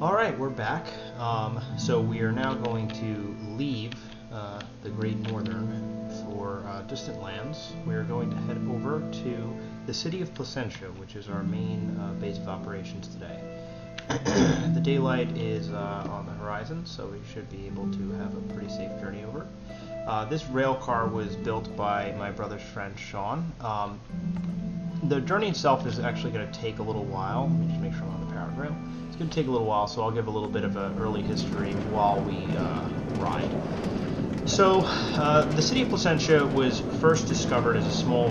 Alright, we're back. So we are now going to leave the Great Northern for distant lands. We are going to head over to the city of Placentia, which is our main base of operations today. The daylight is on the horizon, so we should be able to have a pretty safe journey over. This rail car was built by my brother's friend Sean. The journey itself is actually going to take a little while. Let me just make sure I'm on the power rail. It's going to take a little while, so I'll give a little bit of an early history while we ride. So, the city of Placentia was first discovered as a small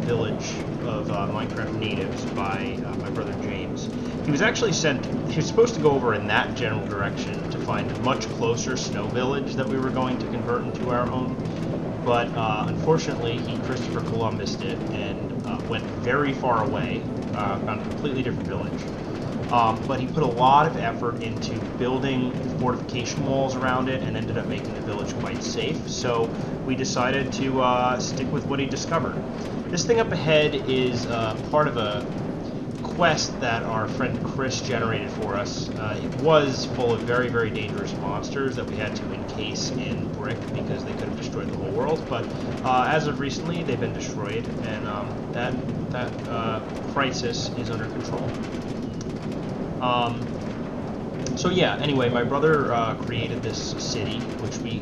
village of Minecraft natives by my brother James. He was actually he was supposed to go over in that general direction to find a much closer snow village that we were going to convert into our own. But unfortunately, he Christopher Columbused it and went very far away, found a completely different village. But he put a lot of effort into building fortification walls around it and ended up making the village quite safe. So we decided to stick with what he discovered. This thing up ahead is part of a quest that our friend Chris generated for us. It was full of very, very dangerous monsters that we had to encase in brick because they could have destroyed the whole world. But as of recently, they've been destroyed, and that crisis is under control. So yeah, anyway, my brother created this city, which we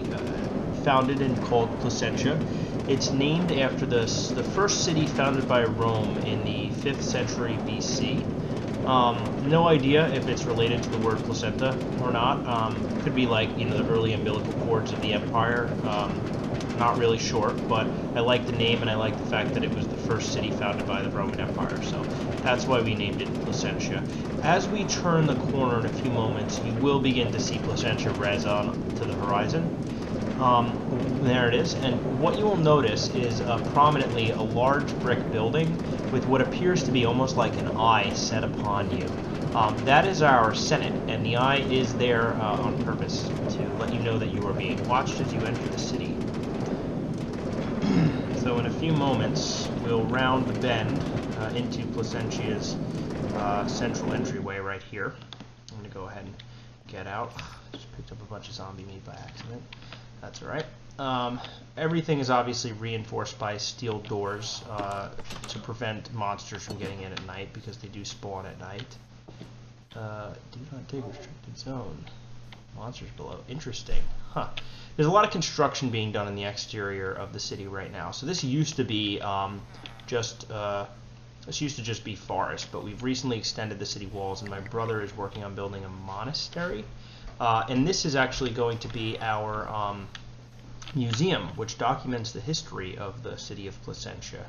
founded and called Placentia. It's named after the first city founded by Rome in the 5th century BC. No idea if it's related to the word placenta or not. Could be like, the early umbilical cords of the empire. Not really sure, but I like the name and I like the fact that it was the first city founded by the Roman Empire, so that's why we named it Placentia. As we turn the corner in a few moments, you will begin to see Placentia res on to the horizon. There it is, and what you will notice is prominently a large brick building with what appears to be almost like an eye set upon you. That is our Senate, and the eye is there on purpose to let you know that you are being watched as you enter the city. So in a few moments, we'll round the bend into Placentia's central entryway right here. I'm going to go ahead and get out. Just picked up a bunch of zombie meat by accident. That's alright. Everything is obviously reinforced by steel doors to prevent monsters from getting in at night, because they do spawn at night. Do not take restricted zone. Monsters below. Interesting. Huh. There's a lot of construction being done in the exterior of the city right now. So this used to be just be forest, but we've recently extended the city walls, and my brother is working on building a monastery. And this is actually going to be our museum, which documents the history of the city of Placentia.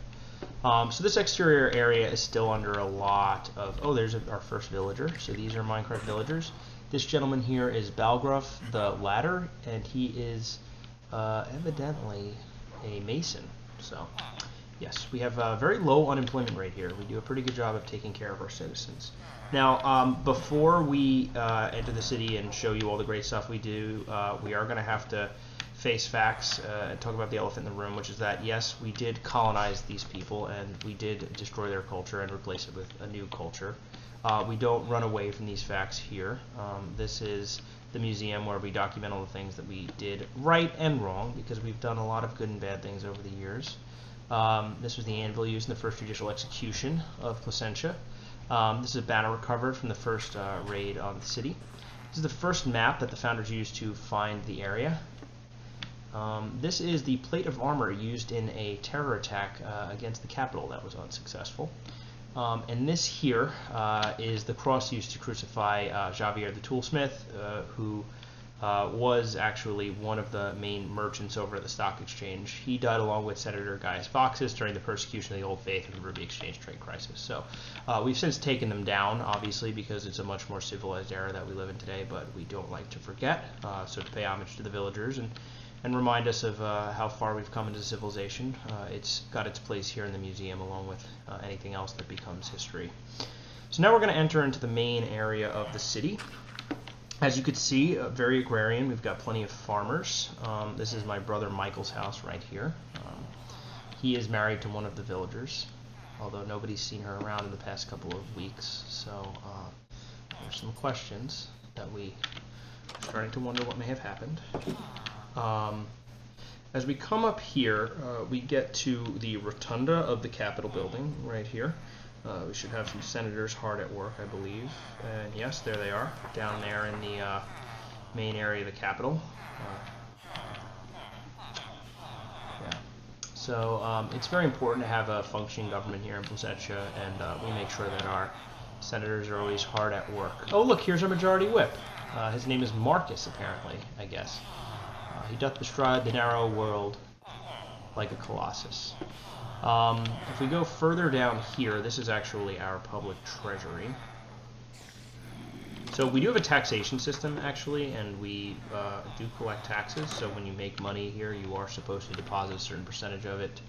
So this exterior area is still under a lot of... Oh, there's our first villager. So these are Minecraft villagers. This gentleman here is Balgruff the Latter, and he is evidently a mason. So, yes, we have a very low unemployment rate here. We do a pretty good job of taking care of our citizens. Now, before we enter the city and show you all the great stuff we do, we are going to have to face facts and talk about the elephant in the room, which is that, yes, we did colonize these people, and we did destroy their culture and replace it with a new culture. We don't run away from these facts here. This is the museum where we document all the things that we did right and wrong, because we've done a lot of good and bad things over the years. This was the anvil used in the first judicial execution of Placentia. This is a banner recovered from the first raid on the city. This is the first map that the founders used to find the area. This is the plate of armor used in a terror attack against the Capitol that was unsuccessful. And this here is the cross used to crucify Javier the Toolsmith, who was actually one of the main merchants over at the stock exchange. He died along with Senator Gaius Foxus during the persecution of the Old Faith and the Ruby Exchange trade crisis. So we've since taken them down, obviously, because it's a much more civilized era that we live in today, but we don't like to forget. So to pay homage to the villagers and remind us of how far we've come into civilization. It's got its place here in the museum, along with anything else that becomes history. So now we're going to enter into the main area of the city. As you could see, very agrarian. We've got plenty of farmers. This is my brother Michael's house right here. He is married to one of the villagers, although nobody's seen her around in the past couple of weeks. So there's some questions. that we are starting to wonder what may have happened. As we come up here, we get to the rotunda of the Capitol building right here. We should have some senators hard at work, I believe. And yes, there they are, down there in the main area of the Capitol. Yeah. So it's very important to have a functioning government here in Placentia, and we make sure that our senators are always hard at work. Oh, look, here's our majority whip. His name is Marcus, apparently, I guess. He doth bestride the narrow world like a colossus. If we go further down here, this is actually our public treasury. So we do have a taxation system, actually, and we do collect taxes. So when you make money here, you are supposed to deposit a certain percentage of it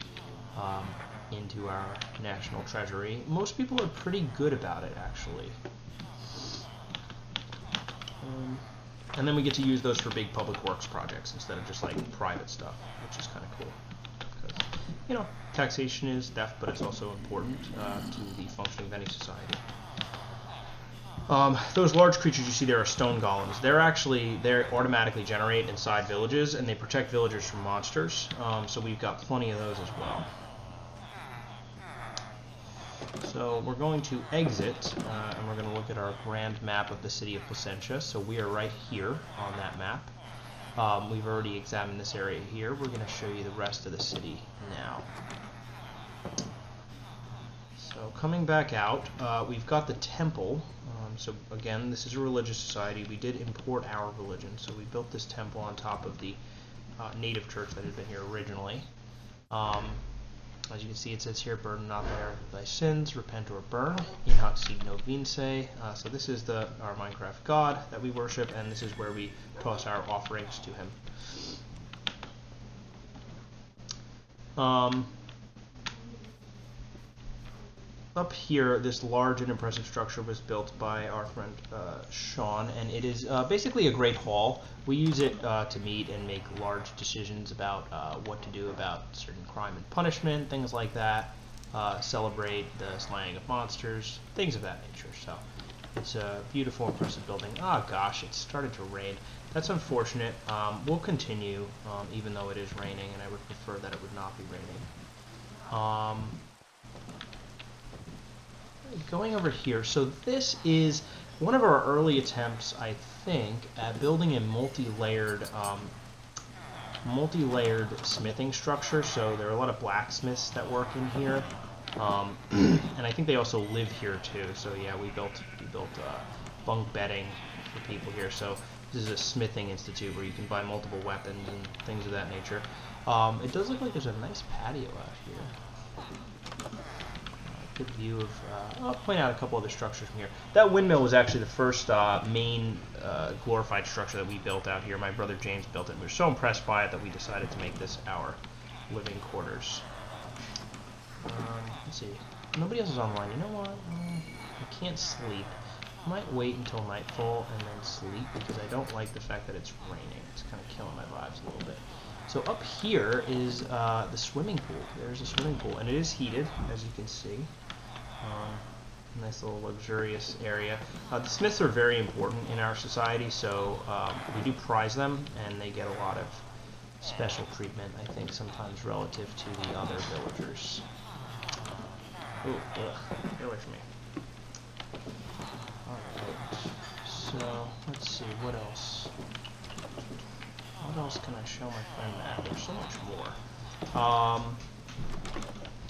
into our national treasury. Most people are pretty good about it, actually. And then we get to use those for big public works projects instead of just like private stuff, which is kind of cool. Because, you know, taxation is theft, but it's also important to the functioning of any society. Those large creatures you see there are stone golems. They automatically generate inside villages, and they protect villagers from monsters. So we've got plenty of those as well. So we're going to exit, and we're going to look at our grand map of the city of Placentia. So we are right here on that map. We've already examined this area here. We're going to show you the rest of the city now. So coming back out, we've got the temple. So again, this is a religious society. We did import our religion, so we built this temple on top of the native church that had been here originally. As you can see, it says here, burden not thy sins, repent or burn, in hoc signo vince. So this is our Minecraft god that we worship, and this is where we toss our offerings to him. Up here, this large and impressive structure was built by our friend Sean, and it is basically a great hall. We use it to meet and make large decisions about what to do about certain crime and punishment, things like that, celebrate the slaying of monsters, things of that nature. So it's a beautiful, impressive building. Oh gosh, it started to rain. That's unfortunate. We'll continue, even though it is raining, and I would prefer that it would not be raining. Going over here, so this is one of our early attempts, I think, at building a multi-layered smithing structure. So there are a lot of blacksmiths that work in here, and I think they also live here too. So yeah, we built bunk bedding for people here. So this is a smithing institute where you can buy multiple weapons and things of that nature. It does look like there's a nice patio out here. Good view of, I'll point out a couple other structures from here. That windmill was actually the first main glorified structure that we built out here. My brother James built it. We were so impressed by it that we decided to make this our living quarters. Let's see. Nobody else is online. You know what? I can't sleep. I might wait until nightfall and then sleep because I don't like the fact that it's raining. It's kind of killing my vibes a little bit. So up here is the swimming pool. There's a swimming pool, and it is heated, as you can see. Nice little luxurious area. The Smiths are very important in our society, so we do prize them, and they get a lot of special treatment, I think, sometimes relative to the other villagers. Ooh, ugh, get away from me. Alright, so let's see, what else? What else can I show my friend Matt? There's so much more.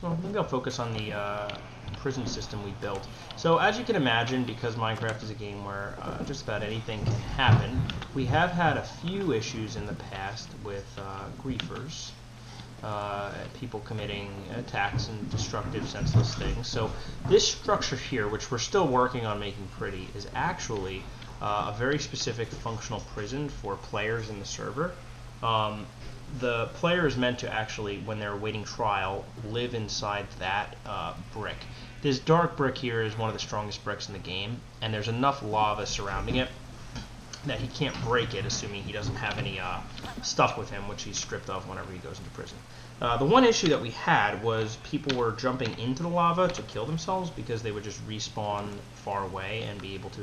Well, maybe I'll focus on the prison system we built. So as you can imagine, because Minecraft is a game where just about anything can happen, we have had a few issues in the past with griefers, people committing attacks and destructive, senseless things. So this structure here, which we're still working on making pretty, is actually a very specific functional prison for players in the server. The player is meant to actually, when they're awaiting trial, live inside that brick. This dark brick here is one of the strongest bricks in the game, and there's enough lava surrounding it that he can't break it, assuming he doesn't have any stuff with him, which he's stripped of whenever he goes into prison. The one issue that we had was people were jumping into the lava to kill themselves because they would just respawn far away and be able to